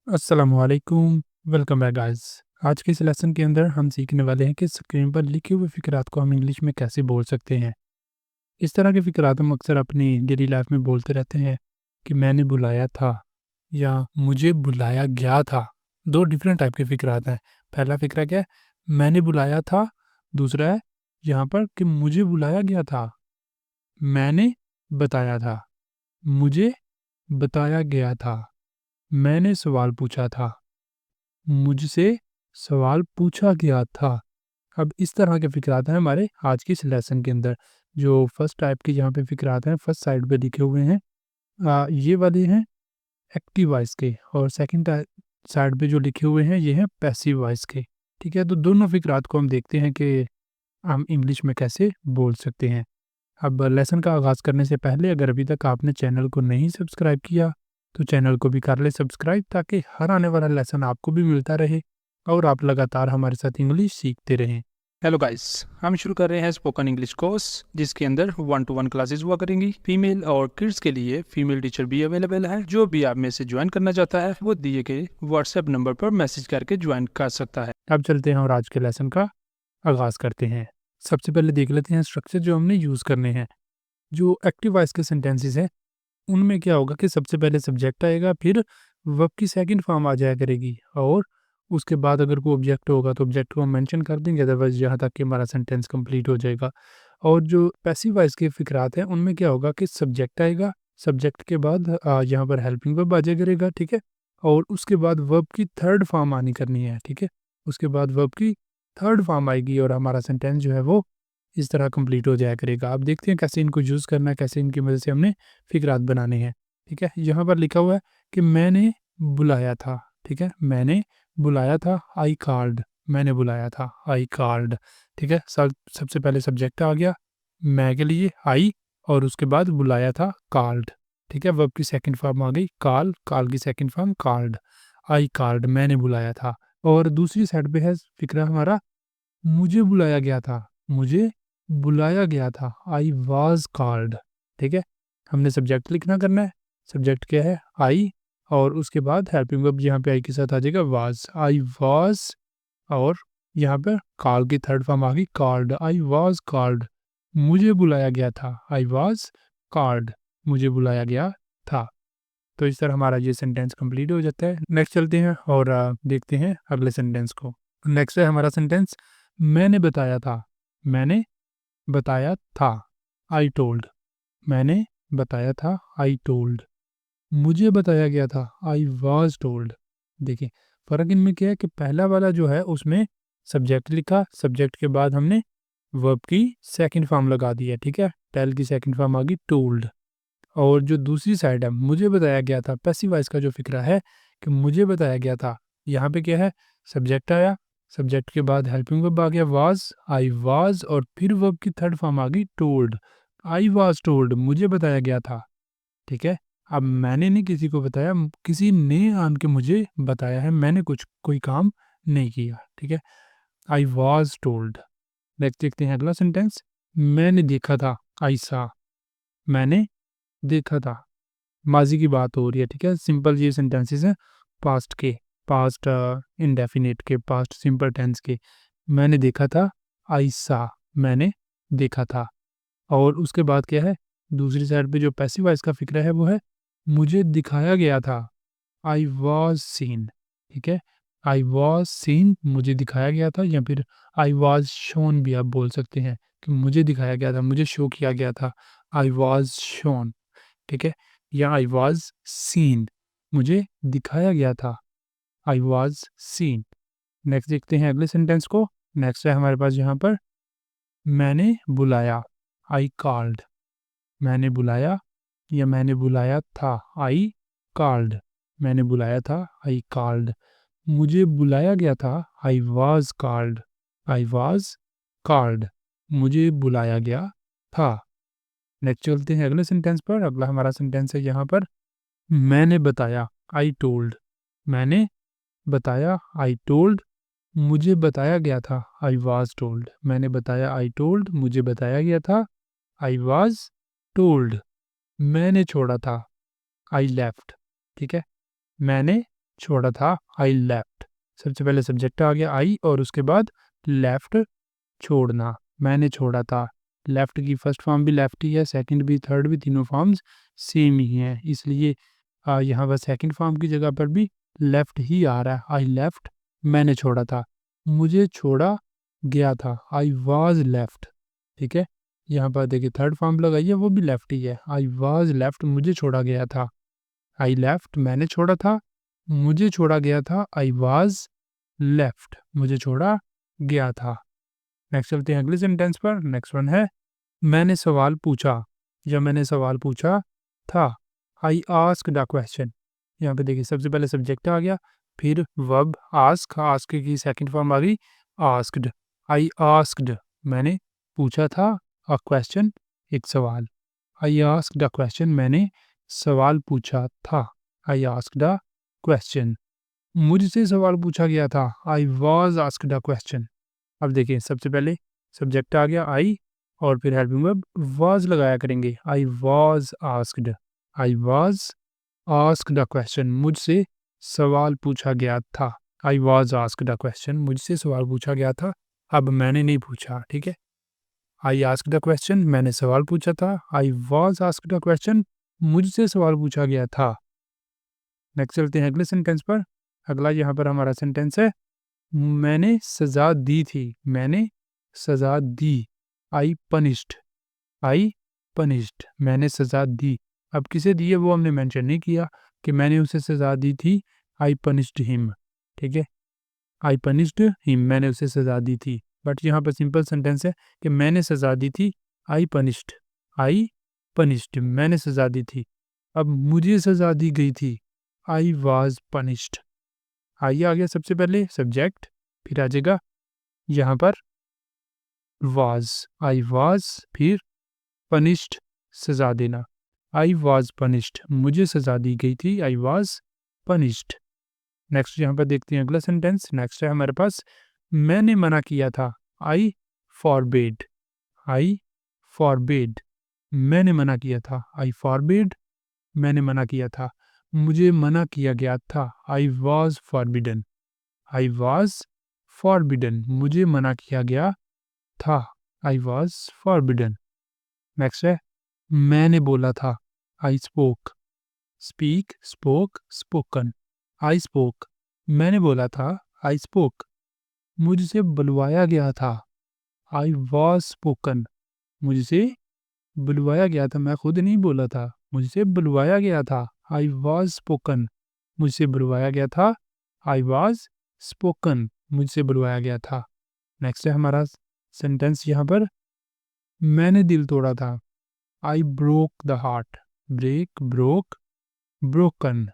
अस्सलामुअलैकुम, welcome back guys. आज के इस लेसन के अंदर हम सीखने वाले हैं कि स्क्रीन पर लिखे हुए फ़िक्रात को हम इंग्लिश में कैसे बोल सकते हैं। इस तरह के फ़िक्रात हम अक्सर अपनी डेली लाइफ में बोलते रहते हैं कि मैंने बुलाया था या मुझे बुलाया गया था। 2 डिफरेंट टाइप के फ़िक्रात हैं। पहला फ़िक्रा क्या है? मैंने बुलाया था, दूसरा है यहाँ पर कि मुझे बुलाया गया था। मैंने बताया था, मुझे बताया गया था, मैंने सवाल पूछा था, मुझसे सवाल पूछा गया था। अब इस तरह के फ़िक्रात हैं हमारे आज की इस लेसन के अंदर। जो फर्स्ट टाइप के यहाँ पे फ़िक्रात हैं, फर्स्ट साइड पे लिखे हुए हैं, ये वाले हैं एक्टिव वॉइस के, और सेकंड साइड पे जो लिखे हुए हैं ये हैं पैसिव वॉइस के। ठीक है, तो दोनों फ़िक्रात को हम देखते हैं कि हम इंग्लिश में कैसे बोल सकते हैं। अब लेसन का आगाज़ करने से पहले अगर अभी तक आपने चैनल को नहीं सब्सक्राइब किया तो चैनल को भी कर ले सब्सक्राइब, ताकि हर आने वाला लेसन आपको भी मिलता रहे और आप लगातार हमारे साथ इंग्लिश सीखते रहें। हेलो गाइस, हम शुरू कर रहे हैं स्पोकन इंग्लिश कोर्स, जिसके अंदर 1-to-1 क्लासेस हुआ करेंगी। फीमेल और किड्स के लिए फीमेल टीचर भी अवेलेबल है। जो भी आप में से ज्वाइन करना चाहता है वो दिए गए व्हाट्सएप नंबर पर मैसेज करके ज्वाइन कर सकता है। अब चलते हैं और आज के लेसन का आगाज़ करते हैं। सबसे पहले देख लेते हैं स्ट्रक्चर जो हमने यूज़ करने हैं। जो एक्टिव वॉइस के सेंटेंसेस हैं उनमें क्या होगा कि सबसे पहले सब्जेक्ट आएगा, फिर वर्ब की सेकंड फॉर्म आ जाया करेगी, और उसके बाद अगर कोई ऑब्जेक्ट होगा तो ऑब्जेक्ट को हम मेंशन कर देंगे, अदरवाइज यहाँ तक कि हमारा सेंटेंस कंप्लीट हो जाएगा। और जो पैसिव वॉइस के फ़िक्रात हैं उनमें क्या होगा कि सब्जेक्ट आएगा, सब्जेक्ट के बाद यहाँ पर हेल्पिंग वर्ब आ जाया करेगा, ठीक है? और उसके बाद वर्ब की थर्ड फॉर्म आनी करनी है, ठीक है? उसके बाद वर्ब की थर्ड फॉर्म आएगी और हमारा सेंटेंस जो है वो इस तरह कंप्लीट हो जाया करेगा। आप देखते हैं कैसे इनको यूज़ करना है, कैसे इनकी मदद से हमने फ़िक्रात बनाने हैं, ठीक है? यहाँ पर लिखा हुआ है कि मैंने बुलाया था, ठीक है? मैंने बुलाया था, आई कॉल्ड, मैंने बुलाया था, आई कॉल्ड, ठीक है? सबसे पहले सब्जेक्ट आ गया, मैं के लिए आई, और उसके बाद बुलाया था, कॉल्ड, ठीक है? वर्ब की सेकंड फॉर्म आ गई कॉल, कॉल की second form called, I called, मैंने बुलाया था। और दूसरी साइड पे है फ़िक्रा हमारा, मुझे बुलाया गया था, मुझे बुलाया गया था, आई वाज़ कॉल्ड, ठीक है? हमने सब्जेक्ट लिखना करना है, सब्जेक्ट क्या है? आई, और उसके बाद हेल्पिंग वर्ब यहाँ पे आई के साथ आ जाएगा वाज़, आई वाज़, और यहाँ पे कॉल की थर्ड फॉर्म आ गई कॉल्ड, आई वाज़ कॉल्ड, मुझे बुलाया गया था, आई वाज़ कॉल्ड, मुझे बुलाया गया था। तो इस तरह हमारा ये सेंटेंस कंप्लीट हो जाता है। नेक्स्ट चलते हैं और देखते हैं अगले सेंटेंस को। नेक्स्ट है हमारा सेंटेंस, मैंने बताया था, मैंने बताया था, आई टोल्ड, मैंने बताया था, आई टोल्ड, मुझे बताया गया था, आई वाज टोल्ड। देखिए फ़र्क इनमें क्या है कि पहला वाला जो है उसमें सब्जेक्ट लिखा, सब्जेक्ट के बाद हमने वर्ब की सेकंड फॉर्म लगा दी है, ठीक है? टेल की सेकंड फॉर्म आ गई टोल्ड। और जो दूसरी साइड है, मुझे बताया गया था, पैसिव वॉइस का जो फ़िक्रा है कि मुझे बताया गया था, यहाँ पे क्या है? सब्जेक्ट आया, सब्जेक्ट के बाद हेल्पिंग वर्ब आ गया वाज़, आई वाज़, और फिर वर्ब की थर्ड फॉर्म आ गई टोल्ड, आई वाज़ टोल्ड, मुझे बताया गया था, ठीक है? अब मैंने नहीं किसी को बताया, किसी ने आन के मुझे बताया है, मैंने कुछ कोई काम नहीं किया, ठीक है? I was told. नेक्स्ट देखते हैं अगला सेंटेंस, मैंने देखा था, आई सा, मैंने देखा था, माज़ी की बात हो रही है, ठीक है? सिंपल ये सेंटेंसेस हैं पास्ट के, पास्ट इंडेफिनिट के, पास्ट सिंपल टेंस के। मैंने देखा था, आई सा, मैंने देखा था। और उसके बाद क्या है? दूसरी साइड पे जो पैसिव वॉइस का फ़िक्रा है वो है, मुझे दिखाया गया था, आई वाज़ सीन, ठीक है? आई वाज़ सीन, मुझे दिखाया गया था, या फिर आई वाज़ शोन भी आप बोल सकते हैं कि मुझे दिखाया गया था, मुझे शो किया गया था, आई वाज़ शोन, ठीक है? या आई वाज़ सीन, मुझे दिखाया गया था, आई वाज़ सीन। नेक्स्ट देखते हैं अगले सेंटेंस को। नेक्स्ट है हमारे पास यहाँ पर, मैंने बुलाया, आई कॉल्ड, मैंने बुलाया या मैंने बुलाया था, आई कॉल्ड, मैंने बुलाया था, आई कॉल्ड, मुझे बुलाया गया था, I was called, I was called, मुझे बुलाया गया था। नेक्स्ट चलते हैं अगले सेंटेंस पर। अगला हमारा सेंटेंस है यहाँ पर, मैंने बताया, आई टोल्ड, मैंने बताया, आई टोल्ड, मुझे बताया गया था, आई वाज़ टोल्ड, मैंने बताया, आई टोल्ड, मुझे बताया गया था, आई वाज़ टोल्ड, मैंने छोड़ा था, आई लेफ्ट, ठीक है? मैंने छोड़ा था, आई लेफ्ट। सबसे पहले सब्जेक्ट आ गया आई और उसके बाद लेफ्ट छोड़ना, मैंने छोड़ा था। लेफ्ट की फर्स्ट फॉर्म भी लेफ्ट ही है, सेकंड भी, थर्ड भी, तीनों फॉर्म्स सेम ही हैं, इसलिए यहाँ पर सेकंड फॉर्म की जगह पर भी लेफ्ट ही आ रहा है। आई लेफ्ट, मैंने छोड़ा था। मुझे छोड़ा गया था, आई वाज लेफ्ट। ठीक है, यहाँ पर देखिए थर्ड फॉर्म लगाइए, वो भी लेफ्ट ही है। आई वाज लेफ्ट, मुझे छोड़ा गया था। आई लेफ्ट, मैंने छोड़ा था। मुझे छोड़ा गया था, आई वाज लेफ्ट, मुझे छोड़ा गया था। नेक्स्ट चलते हैं अगले सेंटेंस पर। नेक्स्ट वन है मैंने सवाल पूछा या मैंने सवाल पूछा था। I asked the question. यहाँ पे देखिए सबसे पहले सब्जेक्ट आ गया, फिर वर्ब आस्क, आस्क की सेकंड फॉर्म आ गई आस्क्ड। आई आस्क्ड, मैंने पूछा था, अ क्वेश्चन, एक सवाल। आई आस्क्ड द क्वेश्चन, मैंने सवाल पूछा था। आई आस्क्ड द क्वेश्चन, मुझसे सवाल पूछा गया था। I was asked the question. अब देखिए सबसे पहले सब्जेक्ट आ गया आई और फिर हेल्पिंग वर्ब वाज लगाया करेंगे। I was asked, I was asked the question, मुझसे सवाल पूछा गया था। I was asked the question, मुझसे सवाल पूछा गया था। अब मैंने नहीं पूछा, ठीक है। आई आस्क्ड द क्वेश्चन, मैंने सवाल पूछा था। I was asked the question, मुझसे सवाल पूछा गया था। नेक्स्ट चलते हैं अगले सेंटेंस पर। अगला यहाँ पर हमारा सेंटेंस है मैंने सज़ा दी थी, मैंने सज़ा दी। आई पनिश्ड, आई पनिश्ड, मैंने सज़ा दी। अब किसे दी है वो हमने मेंशन नहीं किया कि मैंने उसे सज़ा दी थी। आई पनिश्ड हिम, ठीक है। आई पनिश्ड हिम, मैंने उसे सज़ा दी थी। बट यहाँ पर सिंपल सेंटेंस है कि मैंने सज़ा दी थी। आई पनिश्ड, आई पनिश्ड, मैंने सज़ा दी थी। अब मुझे सज़ा दी गई थी। I was punished. आई आ गया सबसे पहले सब्जेक्ट, फिर आ जाएगा यहाँ पर वाज। आई वाज, फिर पनिश्ड, सजा देना। आई वाज पनिश्ड, मुझे सजा दी गई थी। I was punished. नेक्स्ट यहाँ पर देखते हैं अगला सेंटेंस। नेक्स्ट है हमारे पास मैंने मना किया था। आई फॉरबेड, आई फॉरबेड, मैंने मना किया था। आई फॉरबेड, मैंने मना किया था। मुझे मना किया गया था। I was forbidden, I was forbidden, मुझे मना किया गया था। I was forbidden. नेक्स्ट है मैंने बोला था। I spoke, speak, spoke, spoken. I spoke, मैंने बोला था। आई स्पोक, मुझसे बुलवाया गया था। आई वॉज स्पोकन, मुझसे बुलवाया गया था, मैं खुद नहीं बोला था, मुझसे बुलवाया गया था। आई वॉज स्पोकन, मुझसे बुलवाया गया था। आई वॉज स्पोकन, मुझसे बुलवाया गया था। नेक्स्ट है हमारा सेंटेंस यहाँ पर मैंने दिल तोड़ा था। I broke the heart, break, broke, broken.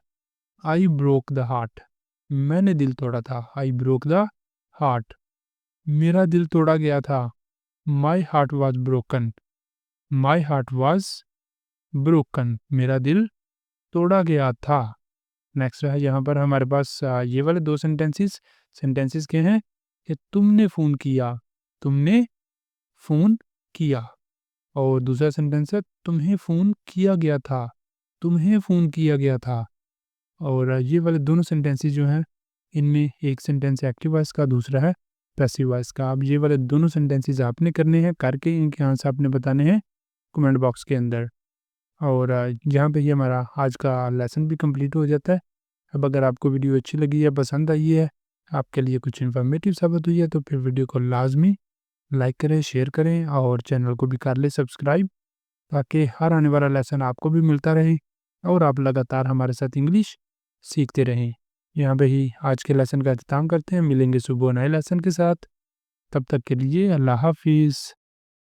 I broke the heart, मैंने दिल तोड़ा था। आई ब्रोक द हार्ट, मेरा दिल तोड़ा गया था। My heart was broken, my heart was broken, मेरा दिल तोड़ा गया था। नेक्स्ट है यहाँ पर हमारे पास ये वाले दो सेंटेंसेस। सेंटेंसेस के हैं कि तुमने फ़ोन किया, तुमने फ़ोन किया। और दूसरा सेंटेंस है तुम्हें फ़ोन किया गया था, तुम्हें फ़ोन किया गया था। और ये वाले दोनों सेंटेंसेस जो हैं इनमें एक सेंटेंस एक्टिव वॉइस का, दूसरा है पैसिव वॉइस का। अब ये वाले दोनों सेंटेंसेस आपने करने हैं, करके इनके आंसर आपने बताने हैं कमेंट बॉक्स के अंदर। और यहाँ पे ही हमारा आज का लेसन भी कंप्लीट हो जाता है। अब अगर आपको वीडियो अच्छी लगी है, पसंद आई है, आपके लिए कुछ इन्फॉर्मेटिव साबित हुई है, तो फिर वीडियो को लाजमी लाइक करें, शेयर करें और चैनल को भी कर लें सब्सक्राइब, ताकि हर आने वाला लेसन आपको भी मिलता रहे और आप लगातार हमारे साथ इंग्लिश सीखते रहें। यहाँ पे ही आज के लेसन का अख्ताम करते हैं। मिलेंगे सुबह नए लेसन के साथ। तब तक के लिए अल्लाह हाफिज़।